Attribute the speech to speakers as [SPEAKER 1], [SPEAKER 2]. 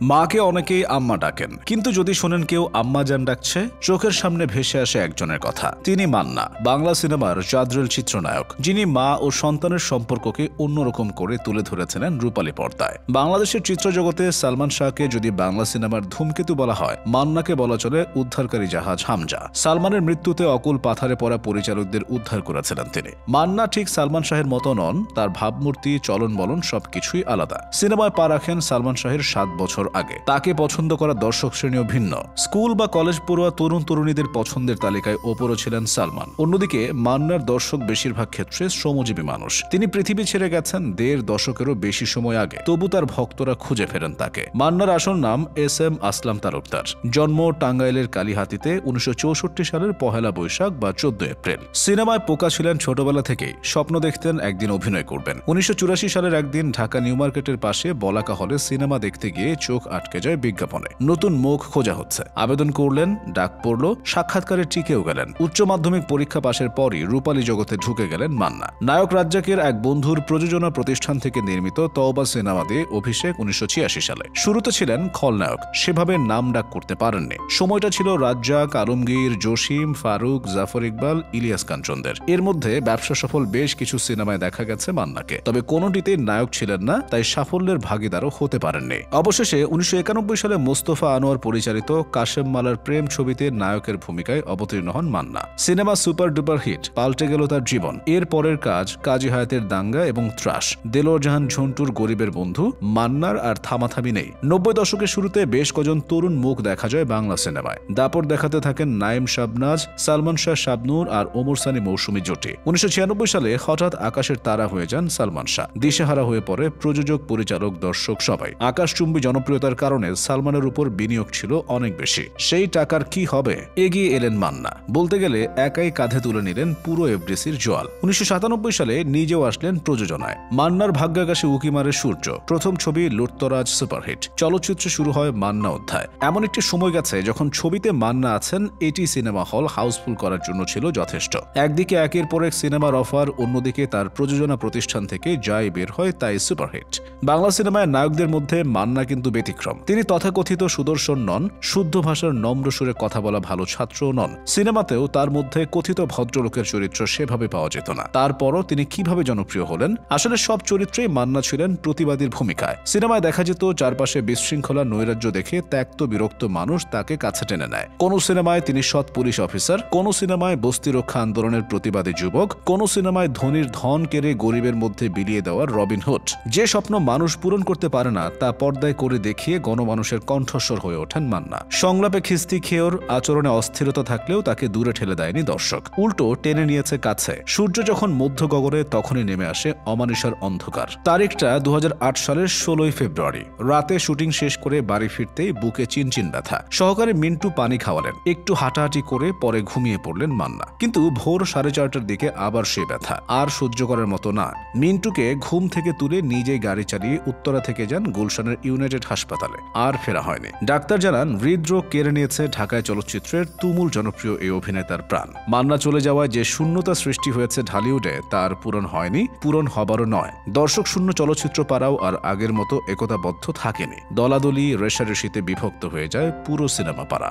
[SPEAKER 1] মাকে অনেকেই আম্মা ডাকেন, কিন্তু যদি শোনেন কেউ আম্মাজান ডাকছে, চোখের সামনে ভেসে আসে একজনের কথা। তিনি মান্না, বাংলা সিনেমার চাঁদরেল চিত্রনায়ক, যিনি মা ও সন্তানের সম্পর্ককে অন্যরকম করে তুলে ধরেছিলেন রূপালী পর্দায়। বাংলাদেশের চিত্রজগতে সালমান শাহকে যদি বাংলা সিনেমার ধূমকেতু বলা হয়, মান্নাকে বলা চলে উদ্ধারকারী জাহাজ হামজা। সালমানের মৃত্যুতে অকুল পাথারে পড়া পরিচালকদের উদ্ধার করেছিলেন তিনি। মান্না ঠিক সালমান শাহের মতো নন, তার ভাবমূর্তি, চলন বলন সবকিছুই আলাদা। সিনেমায় পা রাখেন সালমান শাহের 7 বছর আগে। তাকে পছন্দ করা দর্শক শ্রেণীও ভিন্ন। স্কুল বা কলেজ পড়ুয়া তরুণ তরুণীদের পছন্দের তালিকায় ওপরও ছিলেন সালমান। অন্যদিকে মান্নার দর্শক বেশিরভাগ ক্ষেত্রে শ্রমজীবী মানুষ। তিনি পৃথিবী ছেড়ে গেছেন 1.5 দশকেরও বেশি সময় আগে, তবু তার ভক্তরা খুঁজে ফেরেন তাকে। মান্নার আসল নাম SM আসলাম তালুকদার। জন্ম টাঙ্গাইলের কালিহাতীতে 1964 সালের 1 বৈশাখ বা 14 এপ্রিল। সিনেমায় পোকা ছিলেন ছোটবেলা থেকেই। স্বপ্ন দেখতেন একদিন অভিনয় করবেন। 1984 সালের একদিন ঢাকা নিউ মার্কেটের পাশে বলাকা হলে সিনেমা দেখতে গিয়ে চোখ আটকে যায় বিজ্ঞাপনে। নতুন মুখ খোঁজা হচ্ছে। আবেদন করলেন, ডাক পড়ল, সাক্ষাৎকারে টিকেও গেলেন। উচ্চ মাধ্যমিক পরীক্ষা পাশের পরই রূপালী জগতে ঢুকে গেলেন মান্না। নায়ক রাজ্জাকের এক বন্ধুর প্রযোজনা প্রতিষ্ঠান থেকে নির্মিত তওবা সিনেমা দিয়ে অভিষেক 1986 সালে। শুরুতে ছিলেন খলনায়ক, সেভাবে নাম ডাক করতে পারেননি। সময়টা ছিল রাজ্জাক, আলমগীর, জসিম, ফারুক, জাফর ইকবাল, ইলিয়াস কাঞ্চনদের। এর মধ্যে ব্যবসা সফল বেশ কিছু সিনেমায় দেখা গেছে মান্নাকে, তবে কোনোটিতে নায়ক ছিলেন না, তাই সাফল্যের ভাগিদারও হতে পারেননি। অবশেষে 1991 সালে মোস্তফা আনোয়ার পরিচালিত কাশেম মালার প্রেম ছবিতে নায়কের ভূমিকায় অবতীর্ণ হন Manna. Cinema super duper hit, পাল্টে গেল তার জীবন। এর পরের কাজ কাজী হায়াতের দাঙ্গা এবং ত্রাস, দেলোয়ার জাহান ঝন্টুর গরিবের বন্ধু। মান্নার আর থামাথামি নেই। 90 দশকের শুরুতে বেশ কজন তরুণ মুখ দেখা যায় বাংলা সিনেমায়। দাপট দেখাতে থাকেন নাইম শাবনাজ, সালমান শাহ শাবনূর আর ওমর সানি মৌসুমী জুটি। 1996 সালে হঠাৎ আকাশের তারা হয়ে যান সালমান শাহ। দিশেহারা হয়ে পড়ে প্রযোজক, পরিচালক, দর্শক সবাই। আকাশচুম্বী জনপ্রিয়তার কারণে সালমানের উপর বিনিয়োগ ছিল অনেক বেশি। সেই টাকার কি হবে? এগিয়ে এলেন মান্না। বলতে গেলে একাই কাঁধে তুলে নিলেন পুরো এফডিসির জোয়াল। 1997 সালে নিজেও আসলেন প্রযোজনায়। মান্নার ভাগ্যাকাশে উকি মারে সূর্য। প্রথম ছবি লুটতরাজ সুপারহিট। চলচ্চিত্রে শুরু হয় মান্না অধ্যায়। এমন একটি সময় গেছে যখন ছবিতে মান্না আছেন, এটি সিনেমা হল হাউসফুল করার জন্য ছিল যথেষ্ট। একদিকে একের পর এক সিনেমার অফার, অন্যদিকে তার প্রযোজনা প্রতিষ্ঠান থেকে যাই বের হয় তাই সুপারহিট। বাংলা সিনেমায় নায়কদের মধ্যে মান্না কিন্তু ব্যতিক্রম। তিনি তথাকথিত সুদর্শন নন, শুদ্ধ ভাষার নম্র সুরে কথা বলা ভালো ছাত্রও নন। সিনেমাতেও তার মধ্যে কথিত ভদ্রলোকের চরিত্র সেভাবে পাওয়া যেত না। তারপরও তিনি কিভাবে জনপ্রিয় হলেন? আসলে সব চরিত্রেই মান্না ছিলেন প্রতিবাদীর ভূমিকায়। সিনেমায় দেখা যেত চারপাশে বিশৃঙ্খলা, নৈরাজ্য দেখে ত্যক্ত বিরক্ত মানুষ তাকে কাছে টেনে নেয়। কোন সিনেমায় তিনি সৎ পুলিশ অফিসার, কোন সিনেমায় বস্তি রক্ষা আন্দোলনের প্রতিবাদী যুবক, কোন সিনেমায় ধনীর ধন কেড়ে গরিবের মধ্যে বিলিয়ে দেওয়ার রবিনহুড। যে স্বপ্ন মানুষ পূরণ করতে পারে না, তা পর্দায় করে দেখিয়ে গণমানুষের কণ্ঠস্বর হয়ে ওঠেন মান্না। সংলাপে খিস্তি খেয়োর, আচরণে অস্থিরতা থাকলেও তাকে দূরে ঠেলে দেয়নি দর্শক, উল্টো টেনে নিয়েছে কাছে। সূর্য যখন মধ্য গগনে, তখনই নেমে আসে অমানিসার অন্ধকার। তারিখটা 2008 সালের 16 ফেব্রুয়ারি। রাতে শুটিং শেষ করে বাড়ি ফিরতেই বুকে চিনচিন ব্যথা। সহকারী মিন্টু পানি খাওয়ালেন। একটু হাঁটাহাঁটি করে পরে ঘুমিয়ে পড়লেন মান্না। কিন্তু ভোর 4:30টার দিকে আবার সেই ব্যথা। আর সহ্য করার মতো না। মিন্টুকে ঘুম থেকে তুলে নিজেই গাড়ি চালিয়ে উত্তরা থেকে যান গুলশানের ইউনাইটেড হাসপাতালে। আর ফেরা হয়নি। ডাক্তার জানান হৃদরোগ কেড়ে নিয়েছে ঢাকায় চলচ্চিত্রের তুমুল জনপ্রিয় এই অভিনেতার প্রাণ। মান্না চলে যাওয়ায় যে শূন্যতা সৃষ্টি হয়েছে ঢালিউডে, তার পূরণ হয়নি, পূরণ হবারও নয়। দর্শক শূন্য চলচ্চিত্র পাড়াও আর আগের মতো একতাবদ্ধ থাকেনি। দলাদলি, রেষারেষিতে বিভক্ত হয়ে যায় পুরো সিনেমা পাড়া।